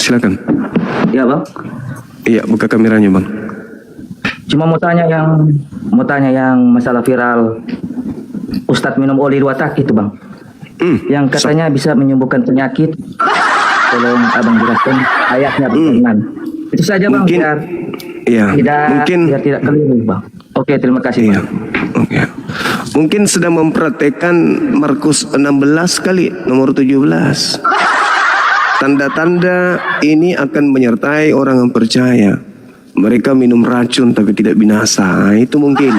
silakan. Ya bang. Iya, buka kameranya bang. Cuma mau tanya yang masalah viral Ustadz minum oli 2 tak itu bang. Yang katanya bisa menyembuhkan penyakit. Tolong abang jelaskan ayatnya bagaimana. Itu saja bang. Mungkin, biar tidak keliru bang. Oke, terima kasih bang. Oke. Mungkin sedang mempraktekkan Markus 16 kali nomor 17. Tanda-tanda ini akan menyertai orang yang percaya. Mereka minum racun tapi tidak binasa. Itu mungkin.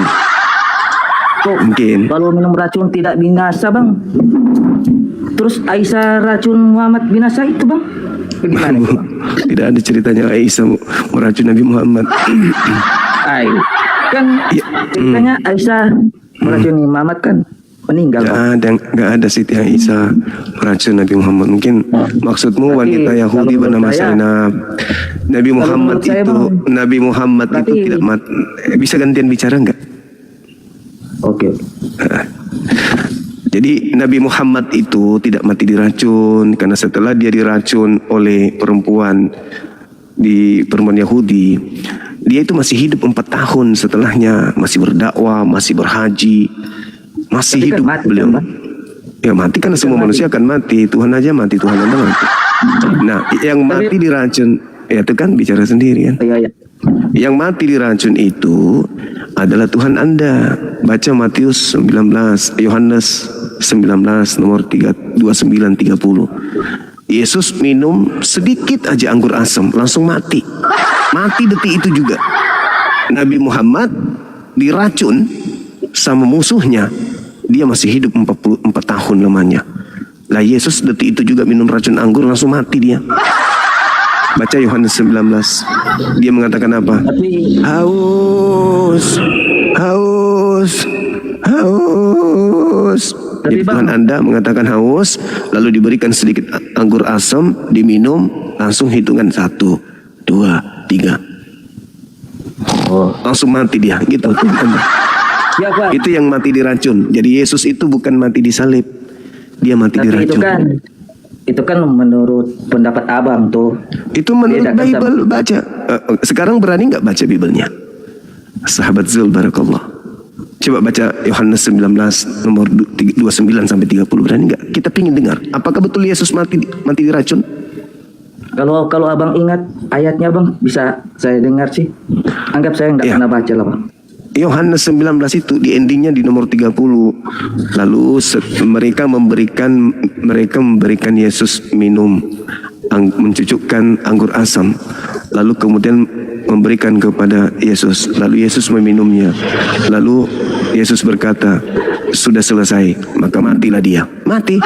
Mungkin. Kalau minum racun tidak binasa bang. Terus Aisyah racun Muhammad binasa itu bang. Bagaimana itu, bang? Tidak ada ceritanya Aisyah meracun Nabi Muhammad. Kan ceritanya Aisyah meracuni Muhammad kan meninggal. Gak ada Siti Aisyah meracun Nabi Muhammad. Mungkin maksudmu wanita Yahudi bernama Zainab. Nabi Muhammad itu tidak mati. Bisa gantian bicara enggak? Oke. Jadi Nabi Muhammad itu tidak mati diracun karena setelah dia diracun oleh perempuan Yahudi, dia itu masih hidup 4 tahun setelahnya, masih berdakwah, masih berhaji, masih tapi hidup kan mati, beliau. Kan, ya mati karena semua manusia akan mati. Tuhan aja mati, Tuhan anda mati. Nah, yang mati diracun, ya itu kan bicara sendiri kan. Iya. Yang mati diracun itu adalah Tuhan anda. Baca Matius 19, Yohanes 19 nomor 29-30. Yesus minum sedikit aja anggur asam langsung mati. Mati detik itu juga. Nabi Muhammad diracun sama musuhnya, dia masih hidup 44 tahun lamanya. Lah Yesus detik itu juga minum racun anggur langsung mati dia. Baca Yohanes 19. Dia mengatakan apa? Haus. Jadi Tuhan anda mengatakan haus, lalu diberikan sedikit anggur asam, diminum, langsung hitungan 1, 2, 3. Langsung mati dia, gitu. Ya, Pak. Itu yang mati diracun. Jadi Yesus itu bukan mati disalib, dia mati diracun. Itu kan menurut pendapat abang tuh. Itu menurut Bible, baca. Sekarang berani nggak baca Biblenya? Sahabat Zul Barakallah. Coba baca Yohanes 19 nomor 29 sampai 30, berani nggak? Kita pingin dengar. Apakah betul Yesus mati diracun? Kalau abang ingat ayatnya bang, bisa saya dengar sih. Anggap saya nggak pernah baca lah bang. Yohanes 19 itu di endingnya di nomor 30. Lalu mereka memberikan Yesus minum, mencucukkan anggur asam. Lalu kemudian memberikan kepada Yesus. Lalu Yesus meminumnya. Lalu Yesus berkata, sudah selesai. Maka matilah dia. Mati.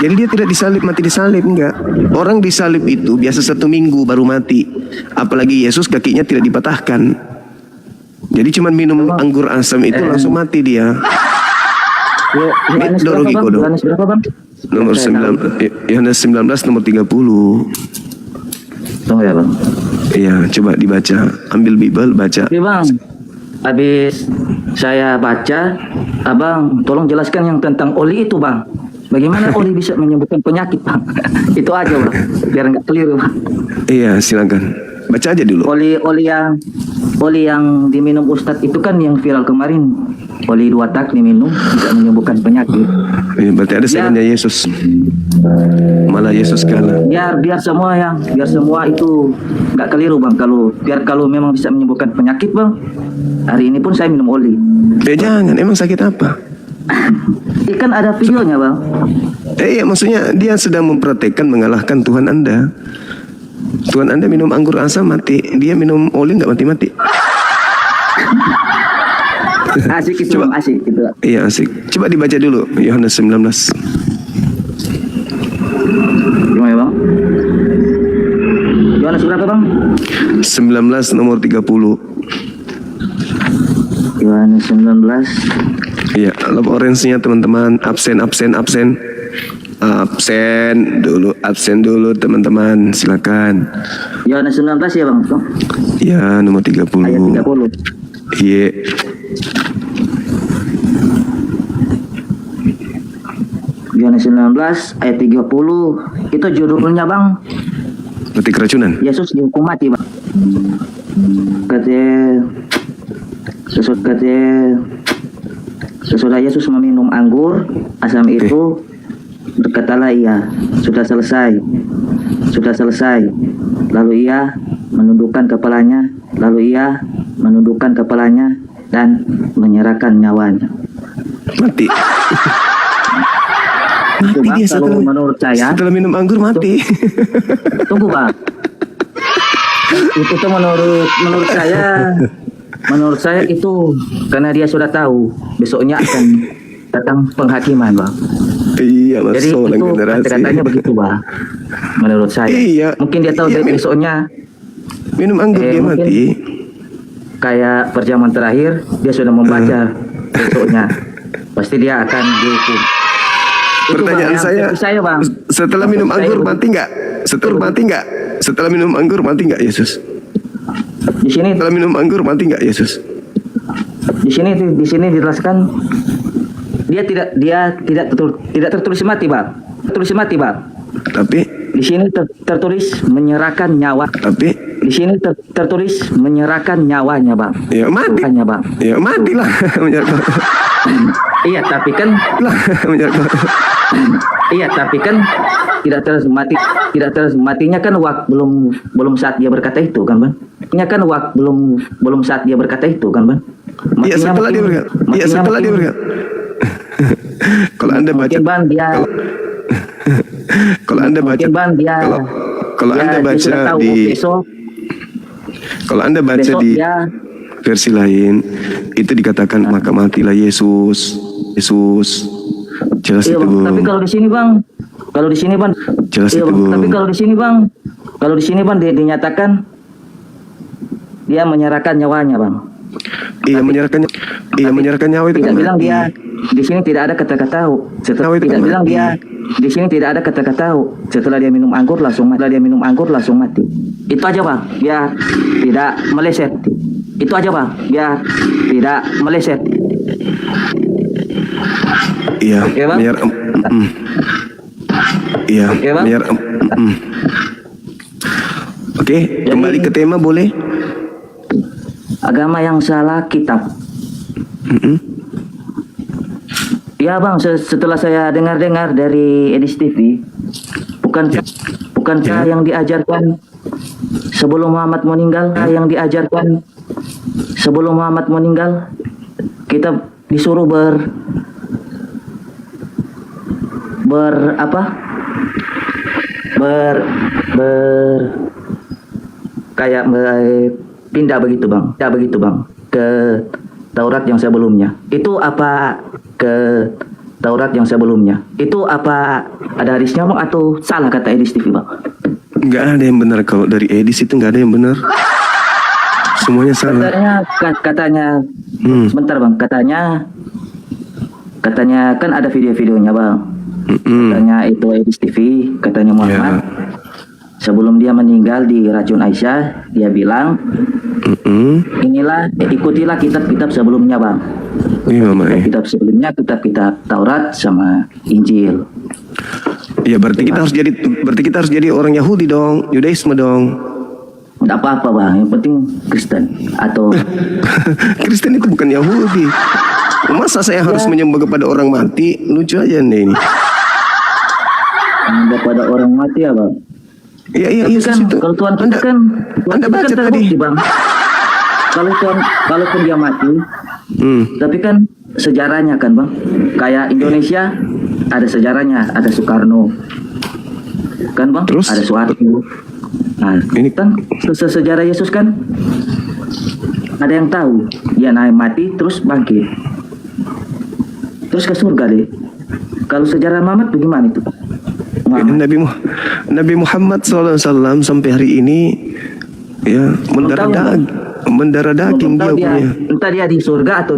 Jadi dia tidak disalib, mati disalib, enggak. Orang disalib itu biasa 1 minggu baru mati. Apalagi Yesus kakinya tidak dipatahkan. Jadi cuma minum anggur asam itu langsung mati dia. Yohanes berapa bang? Nomor 9, Yohanes 19 nomor 30. Tunggu ya bang. Iya, coba dibaca. Ambil Bible, baca. Oke bang. Habis saya baca, abang tolong jelaskan yang tentang oli itu bang. Bagaimana oli bisa menyembuhkan penyakit bang? Itu aja bang, biar nggak keliru bang. Iya, silakan. Baca aja dulu. Oli yang diminum Ustadz itu kan yang viral kemarin. Oli 2 tak diminum bisa menyembuhkan penyakit. Iya, berarti ada sebenarnya Yesus. Malah Yesus kalah. Biar semua itu nggak keliru bang. Kalau memang bisa menyembuhkan penyakit bang, hari ini pun saya minum oli. Jangan, emang sakit apa? Kan ada videonya bang. Iya, maksudnya dia sedang mempraktekkan mengalahkan Tuhan anda. Tuhan anda minum anggur asam mati, dia minum oli nggak mati-mati. Asik itu, coba. Asik itu. Iya asik. Coba dibaca dulu Yohanes 19. Gimana bang? Yohanes berapa bang? 19 nomor 30. Yohanes 19. Iya, lap orange-nya teman-teman. Absen dulu teman-teman, silakan. Yohanes 19 ya bang? Ya, nomor 30. Ayat 30. Iya. Yohanes 19 ayat 30. Itu judulnya bang. Berarti keracunan. Yesus dihukum mati bang. Katanya sesudah Yesus meminum anggur asam itu, berkatalah ia, sudah selesai. Lalu ia menundukkan kepalanya dan menyerahkan nyawanya. Mati. Itu Mati bang, dia kalau menurut saya, setelah minum anggur mati. tunggu bang, itu tuh menurut saya itu karena dia sudah tahu besoknya akan datang penghakiman bang. Iya, Jadi masuk itu generasi. kata-katanya begitu bang, menurut saya. Iya. Mungkin dia tahu Iya, besoknya Minum anggur dia mungkin mati. kayak perjamuan terakhir dia sudah membaca besoknya pasti dia akan dihukum. Itu, Pertanyaan bang, yang saya, bang, setelah minum Saya anggur begitu. mati nggak? Setelah minum anggur mati nggak Yesus? di sini Setelah minum anggur mati nggak Yesus? di sini dijelaskan dia tidak tertulis mati bang. Tapi Di sini tertulis menyerahkan nyawa. Di sini tertulis menyerahkan nyawanya bang. ya mati. Nyawanya bang. Ya matilah. Iya tapi kan Iya, tapi kan tidak terus matinya kan belum saat dia berkata itu kan, Bang. Nya kan belum saat dia berkata itu kan, Bang. Iya, setelah dia berkata. Iya, setelah dia berkata. Kalau Anda baca mungkin, Bang, dia kalau Anda baca mungkin, Bang, dia kalau Anda dia baca sudah tahu di kalau Anda baca besok di dia versi lain itu dikatakan maka matilah Yesus. Jelas iya, itu, Bang. Bung. Tapi kalau di sini Bang, Jelas iya, itu, Bang. Bung. Tapi kalau di sini Bang dinyatakan dia menyerahkan nyawanya, Bang. Iya, menyerahkan nyawa itu Tidak kan bilang mati. dia di sini tidak ada kata-kata Nyawa itu tidak kan bilang mati. dia di sini tidak ada kata-kata setelah dia minum anggur langsung mati. Itu aja, Bang. Dia tidak meleset. Itu aja, Bang. Dia tidak meleset. Iya, Iya, Bang? Iya, Iya, Bang? Oke, kembali ke tema boleh? Agama yang salah kitab. Mm-mm. Ya, Bang, setelah saya dengar-dengar dari Edis TV, bukankah Ya. yang diajarkan sebelum Muhammad meninggal, kita disuruh pindah begitu bang ke Taurat yang sebelumnya. Itu apa ada hadisnya bang atau salah kata Edis TV bang? Nggak ada yang benar kalau dari Edis itu nggak ada yang benar. Semuanya salah. Katanya sebentar bang, katanya kan ada video-videonya bang. Katanya itu Edis TV, katanya Muhammad. Ya. Sebelum dia meninggal di racun Aisyah, dia bilang, ikutilah kitab-kitab sebelumnya bang. Iya, Mama. Kitab sebelumnya, kitab-kitab Taurat sama Injil. Ya berarti kita harus jadi orang Yahudi dong, Yudaisme dong. Tidak apa-apa bang, yang penting Kristen atau Kristen itu bukan Yahudi. Masa saya harus menyembah kepada orang mati? Lucu aja nih ini. kepada orang mati ya bang. Iya, Tapi Yesus kan itu. kalau Tuhan kita kan Anda baca tadi. terbukti, bang. Kalaupun dia mati, tapi kan sejarahnya kan bang, kayak Indonesia ada sejarahnya, ada Soekarno, kan bang, Terus? ada Soeharto. Nah, Ini kan sejarah Yesus kan ada yang tahu dia naik mati terus bangkit, terus ke surga deh. Kalau sejarah Muhammad bagaimana itu? Muhammad. Nabi Muhammad SAW sampai hari ini ya mendarah daging dia Belum tahu punya. entah dia di surga atau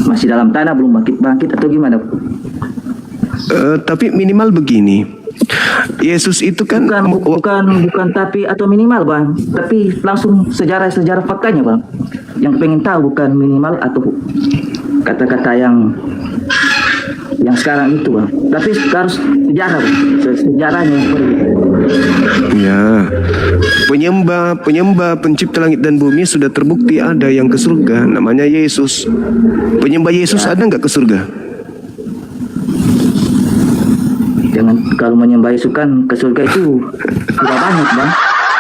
masih dalam tanah belum bangkit atau gimana? Tapi minimal begini, Yesus itu kan Bukan tapi atau minimal bang, tapi langsung sejarah faktanya bang. Yang pengen tahu bukan minimal atau kata-kata yang yang sekarang itu bang. Tapi harus sejarah bang. Sejarahnya Ya, penyembah pencipta langit dan bumi sudah terbukti ada yang ke surga, namanya Yesus. Penyembah Yesus ada nggak ke surga? jangan, kalau menyembah Yesus kan ke surga itu tidak banyak bang.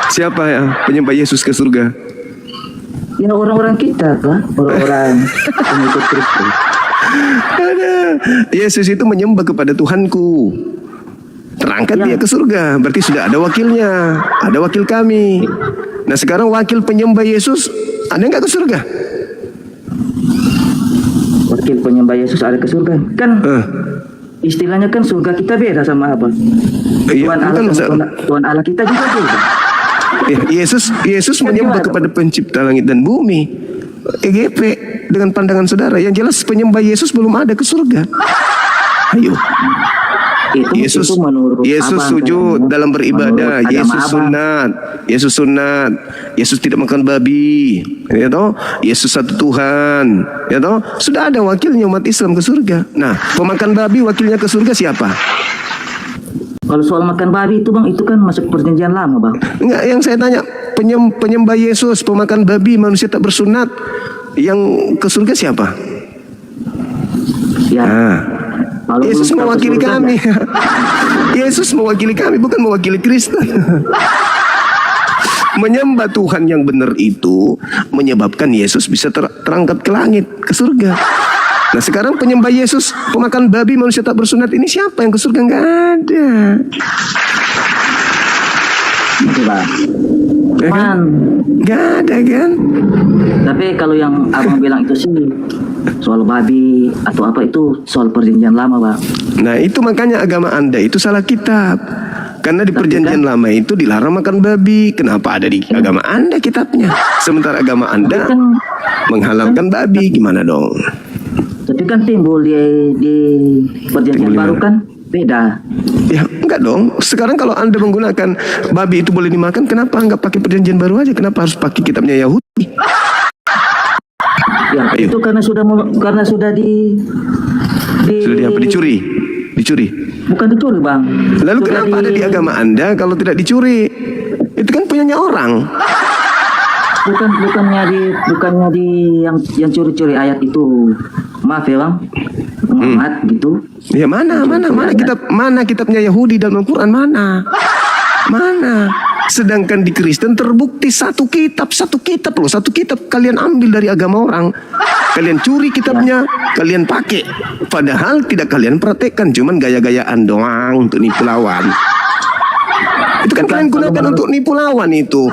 Siapa ya penyembah Yesus ke surga? Ya orang-orang kita bang, orang-orang pengikut Kristus. Ada. Yesus itu menyembah kepada Tuhanku. Terangkat dia ke surga. Berarti sudah ada wakilnya. Ada wakil kami. Nah sekarang wakil penyembah Yesus ada nggak ke surga? Wakil penyembah Yesus ada ke surga kan? Istilahnya kan surga kita beda sama apa? Iya, Tuhan Allah, Tuhan Allah kita juga beda. Yesus menyembah kepada pencipta langit dan bumi. EGP dengan pandangan saudara. Yang jelas penyembah Yesus belum ada ke surga. Ayo. Yesus sujud dalam beribadah. Yesus sunat. Yesus tidak makan babi. Ya toh? Yesus satu Tuhan. Ya toh? Sudah ada wakilnya umat Islam ke surga. Nah, pemakan babi wakilnya ke surga siapa? Kalau soal makan babi itu bang, itu kan masuk perjanjian lama bang. Enggak, yang saya tanya penyembah Yesus, pemakan babi, manusia tak bersunat, yang ke surga siapa? Ya. Nah, Yesus mewakili kami. Yesus mewakili kami, bukan mewakili Kristen. Menyembah Tuhan yang benar itu menyebabkan Yesus bisa terangkat ke langit, ke surga. Nah sekarang penyembah Yesus, pemakan babi, manusia tak bersunat, ini siapa yang ke surga? Nggak ada. Ya kan? Nggak ada kan? Tapi kalau yang abang bilang itu sih soal babi atau apa itu soal perjanjian lama bang. Nah itu makanya agama Anda itu salah kitab. Karena di perjanjian lama itu dilarang makan babi. Kenapa ada di agama Anda kitabnya? Sementara agama Anda menghalalkan babi, gimana dong? Tapi kan timbul di perjanjian baru kan beda. Ya enggak dong. Sekarang kalau Anda menggunakan babi itu boleh dimakan, kenapa enggak pakai perjanjian baru aja? Kenapa harus pakai kitabnya Yahudi? Ya itu karena sudah sudah dicuri. Bukan dicuri bang. Lalu sudah kenapa ada di agama Anda kalau tidak dicuri? Itu kan punyanya orang. bukannya di yang curi-curi ayat itu. Maaf ya bang, Muhammad gitu. Ya mana kitabnya Yahudi dalam Al-Quran mana? Sedangkan di Kristen terbukti satu kitab loh, satu kitab kalian ambil dari agama orang. Kalian curi kitabnya, kalian pakai. Padahal tidak kalian praktekkan, cuman gaya-gayaan doang untuk nipu lawan. Itu kan kalian gunakan untuk nipu lawan itu.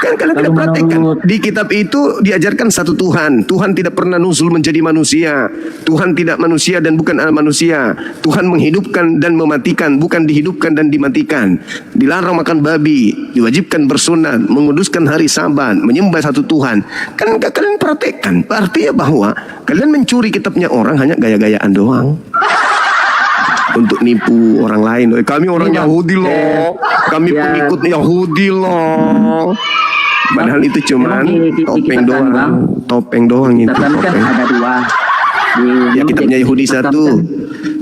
Kan kalian tidak praktekkan. Di kitab itu diajarkan satu Tuhan. Tuhan tidak pernah nuzul menjadi manusia. Tuhan tidak manusia dan bukan manusia. Tuhan menghidupkan dan mematikan, bukan dihidupkan dan dimatikan. Dilarang makan babi, diwajibkan bersunat, menguduskan hari Sabat, menyembah satu Tuhan. Kan kalian praktekkan. Artinya bahwa kalian mencuri kitabnya orang hanya gaya-gayaan doang. Untuk nipu orang lain. Kami orang Yahudi loh. Kami pengikut Yahudi loh. Padahal itu cuman topeng doang. Topeng doang itu. Tapi kan ada dua. Ya kitabnya Yahudi satu.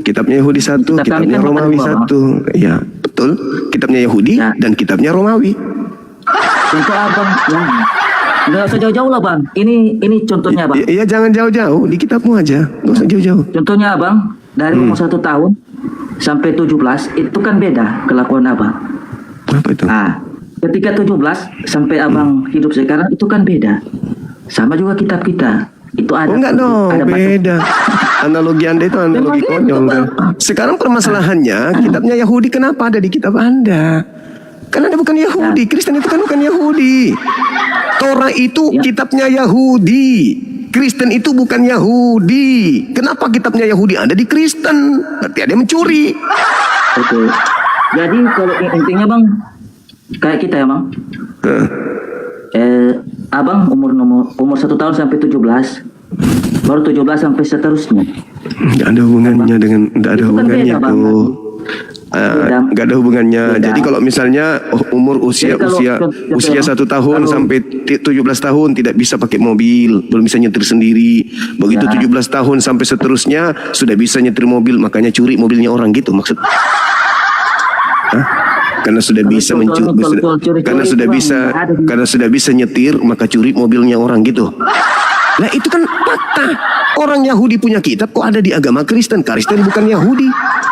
Kitabnya Yahudi satu. Kitabnya Romawi satu. Ya betul. Kitabnya Yahudi dan kitabnya Romawi. Contoh abang ya. Nggak usah jauh-jauh lah bang. Ini contohnya bang. Iya jangan jauh-jauh. Di kitabmu aja. Nggak usah jauh-jauh. Contohnya abang. Dari umur 1 tahun sampai 17 itu kan beda kelakuan abang. Apa itu? Nah, ketika 17 sampai abang hidup sekarang itu kan beda. Sama juga kitab kita. Itu ada. Enggak dong, ada beda. Analogi Anda itu analogi konyol. Sekarang permasalahannya kitabnya Yahudi kenapa ada di kitab Anda? Karena Anda bukan Yahudi. Kristen itu kan bukan Yahudi. Torah itu kitabnya Yahudi. Kristen itu bukan Yahudi. Kenapa kitabnya Yahudi ada di Kristen? Berarti ada yang mencuri. Oke. Jadi kalau intinya bang, kayak kita ya bang. Abang umur 1 tahun sampai 17, baru 17 sampai seterusnya. Tidak ada hubungannya dengan, tidak ada hubungannya tuh. Nggak ada hubungannya. Beda. Jadi kalau misalnya usia Jadi kalau- usia 1 tahun kalau- sampai 17 tahun tidak bisa pakai mobil, belum bisa nyetir sendiri. Begitu Ya. 17 tahun sampai seterusnya sudah bisa nyetir mobil, makanya curi mobilnya orang gitu maksud. Hah? Karena sudah Kalau bisa curi-curi karena itu sudah Bang, bisa nggak ada. karena sudah bisa nyetir maka curi mobilnya orang gitu. Nah itu kan fakta. Orang Yahudi punya kitab kok ada di agama Kristen. Kristen bukan Yahudi.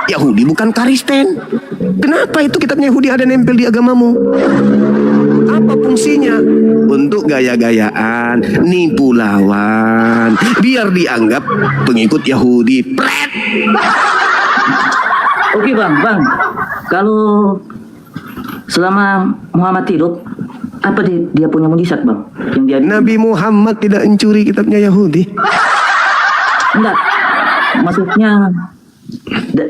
Yahudi bukan Kristen. Kenapa itu kitabnya Yahudi ada nempel di agamamu? Apa fungsinya? Untuk gaya-gayaan, nipu lawan, biar dianggap pengikut Yahudi. Pret! Oke bang, kalau selama Muhammad hidup, apa dia punya mujizat bang? Yang dia Nabi Muhammad tidak mencuri kitabnya Yahudi. enggak, maksudnya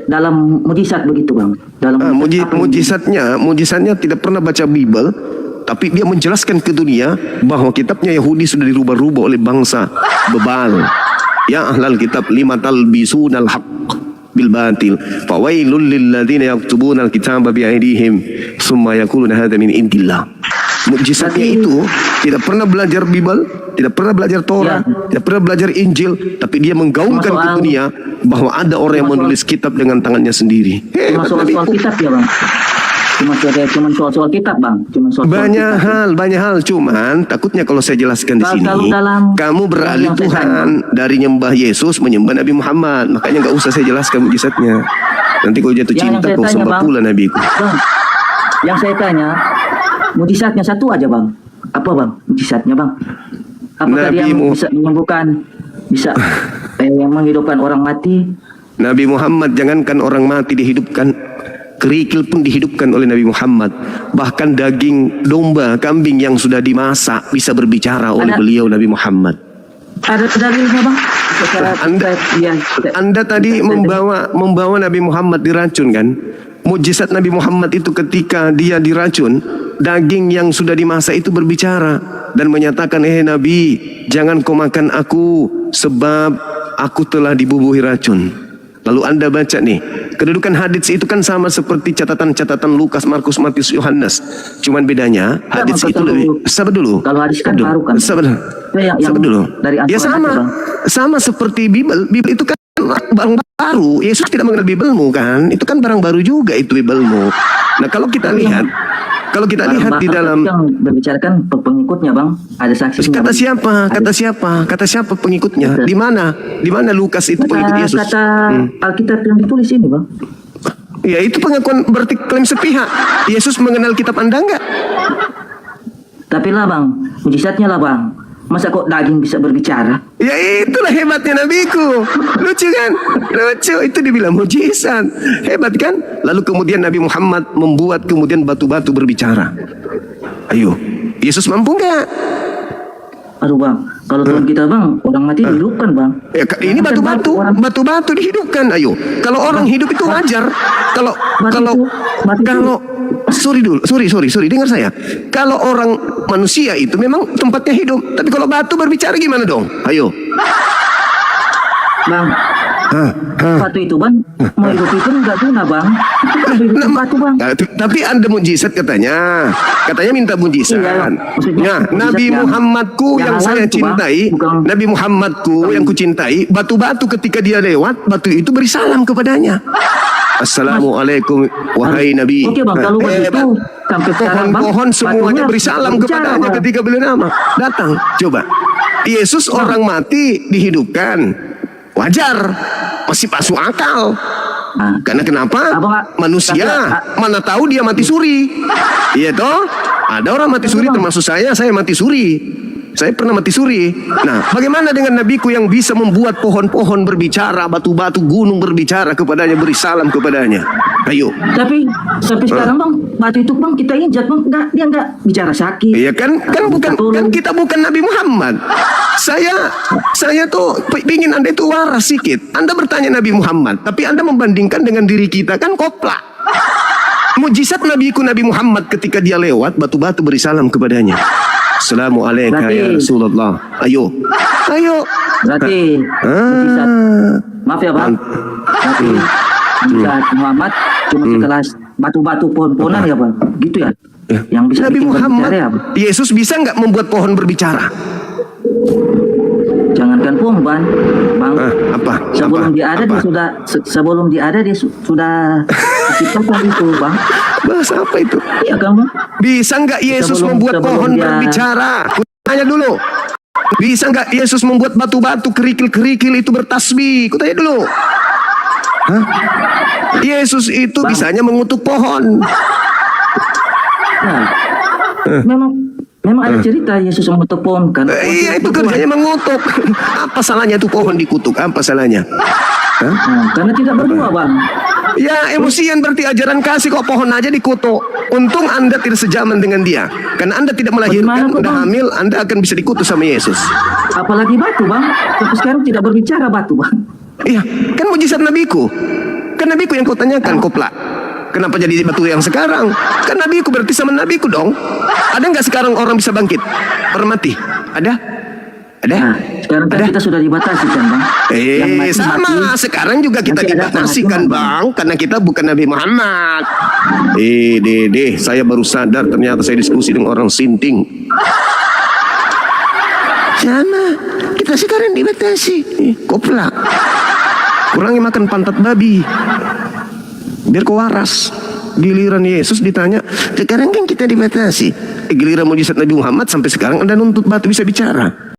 dalam mujizat begitu bang. Dalam apa yang- Mujizatnya tidak pernah baca Bible, tapi dia menjelaskan ke dunia bahwa kitabnya Yahudi sudah dirubah-rubah oleh bangsa bebal. Ya ahlal kitab lima talbisunal haqq bil batil fawailul lil ladzina yaktubuna al kitaba bi aydihim summa yaquluna hadza min indillah. Mujizatnya itu tidak pernah belajar Bible, tidak pernah belajar Torah, tidak pernah belajar Injil, tapi dia menggaungkan ke dunia bahwa ada orang yang menulis kitab dengan tangannya sendiri. Cuma soal kitab ya bang. Cuma soal kitab bang. Cuma soal Banyak hal, cuman takutnya kalau saya jelaskan di Kalau sini, dalam- kamu beralih yang saya Tuhan dari nyembah Yesus menyembah Nabi Muhammad. Makanya nggak usah saya jelaskan mujizatnya. Nanti kalau jatuh Yang cinta saya kau tanya, sembah Bang. pula Nabiku. Bang, yang saya tanya, mujizatnya satu aja bang. Apa bang mujizatnya bang? Apakah dia Nabi bisa menyembuhkan, bisa menghidupkan orang mati? Nabi Muhammad jangankan orang mati dihidupkan, kerikil pun dihidupkan oleh Nabi Muhammad. Bahkan daging domba, kambing yang sudah dimasak bisa berbicara oleh Ada- beliau Nabi Muhammad. Ada dalilnya bang? Secara Anda tadi membawa Nabi Muhammad diracun kan? Mujizat Nabi Muhammad itu ketika dia diracun, daging yang sudah dimasak itu berbicara dan menyatakan, Nabi, jangan kau makan aku sebab aku telah dibubuhi racun. Lalu Anda baca nih, kedudukan hadits itu kan sama seperti catatan-catatan Lukas, Markus, Matius, Yohanes. Cuman bedanya hadits itu lebih. Sabar dulu. Kalau hadis kan baru kan? Sabar. Yang Sabar dulu. dari Ya Al-Quran sama. aja, Bang. Sama seperti Bible. Bible itu kan barang baru. Yesus tidak mengenal Biblemu kan? Itu kan barang baru juga itu Biblemu. Nah, kalau kita lihat di dalam yang berbicarakan pengikutnya bang, ada saksinya. kata Bang. siapa? Ada- Kata siapa pengikutnya? Di mana? Di mana Lukas itu pengikut Yesus? Kata Alkitab yang ditulis ini bang. Ya itu pengakuan berarti klaim sepihak. Yesus mengenal kitab Anda enggak? Tapi lah bang, mujizatnya lah bang. Masa kok daging bisa berbicara? Ya itulah hebatnya nabiku. Lucu kan? Lucu, itu dibilang mujizat. Hebat kan? Lalu kemudian Nabi Muhammad membuat kemudian batu-batu berbicara. Ayo, Yesus mampu nggak? Aduh bang, kalau Tuhan kita bang, orang mati dihidupkan bang. Ya, ini batu-batu dihidupkan. Ayo, kalau orang hidup itu wajar. Kalau sorry, dengar saya. Kalau orang manusia itu memang tempatnya hidup, tapi kalau batu berbicara gimana dong? Ayo. Bang, batu itu bang, mau hidup itu enggak guna bang. Hidup batu bang. Nah, tapi Anda mujizat katanya minta mujizat. Iya, maksudnya Nah, mujizat Nabi yang- Muhammadku yang yang halal saya itu, Bang. cintai, Bukan- Nabi Muhammadku yang kucintai, batu-batu ketika dia lewat, batu itu beri salam kepadanya. Assalamualaikum wahai Nabi. Oke bang, kalau begitu sampai sekarang bang, Pohon-pohon semuanya batunya beri salam berbicara, kepadanya Bang. ketika beliau nama datang. Coba, Yesus orang mati dihidupkan, wajar, masih masuk akal. Nah, Karena kenapa? Abang, Manusia mana tahu dia mati suri. Iya toh? Ada orang mati suri termasuk saya mati suri. Saya pernah mati suri. Nah, bagaimana dengan nabiku yang bisa membuat pohon-pohon berbicara, batu-batu gunung berbicara kepadanya, beri salam kepadanya. Ayo. Tapi sampai sekarang bang, batu itu bang kita injak bang, dia enggak bicara sakit. Iya kan kita bukan Nabi Muhammad. Saya tuh pingin Anda itu waras sedikit. Anda bertanya Nabi Muhammad, tapi Anda membandingkan dengan diri kita kan koplak. Mujizat nabiku Nabi Muhammad ketika dia lewat, batu-batu beri salam kepadanya. Assalamualaikum ya Rasulullah. Ayo. Berarti mujizat. Maaf ya bang. Berarti Mujizat Muhammad cuma sekelas batu-batu pohon-pohonan ya Bang. Gitu ya. Ya. Yang bisa Nabi bikin Muhammad, berbicara ya Bang. Yesus bisa nggak membuat pohon berbicara? Jangankan pohon Bang. Apa? Sebelum Apa? dia ada Apa? dia sudah sebelum dia ada dia sudah diciptakan itu Bang. Bahasa apa itu? Iya kan Bang? Bisa nggak Yesus membuat sebelum pohon dia- berbicara? Ku tanya dulu. Bisa nggak Yesus membuat batu-batu kerikil-kerikil itu bertasbih? Ku tanya dulu. Hah? Yesus itu Bang. bisanya mengutuk pohon. Nah, memang ada cerita Yesus mengutuk pohon kan. Iya, itu kerjanya mengutuk. Apa salahnya itu pohon dikutuk? Apa salahnya? Hah? Nah, karena tidak berdua Bang. Ya, emosian berarti ajaran kasih kok pohon aja dikutuk. Untung Anda tidak sejaman dengan dia. Karena Anda tidak melahirkan, Bagaimana kok, udah Bang? hamil, Anda akan bisa dikutuk sama Yesus. Apalagi batu Bang. Sampai sekarang tidak berbicara batu Bang. Iya, kan mujizat nabiku. Kan nabiku yang kau tanyakan, kopla. Kenapa jadi batu yang sekarang? Kan nabiku berarti sama nabiku dong. Ada nggak sekarang orang bisa bangkit? Orang mati? Ada? Ada? Nah, sekarang kan Ada? kita sudah dibatasi kan Bang. Yang mati, Sama. mati. Sekarang juga kita Nanti ada dibatasi kan penghakiman, bang. Karena kita bukan Nabi Muhammad. Deh. Saya baru sadar ternyata saya diskusi dengan orang sinting. Sama. Kita sekarang dibatasi. Kopla. Kurangi makan pantat babi. Biar kau waras. Giliran Yesus ditanya, sekarang kan kita dibatasi. Giliran mujizat Nabi Muhammad sampai sekarang Anda nuntut batu bisa bicara.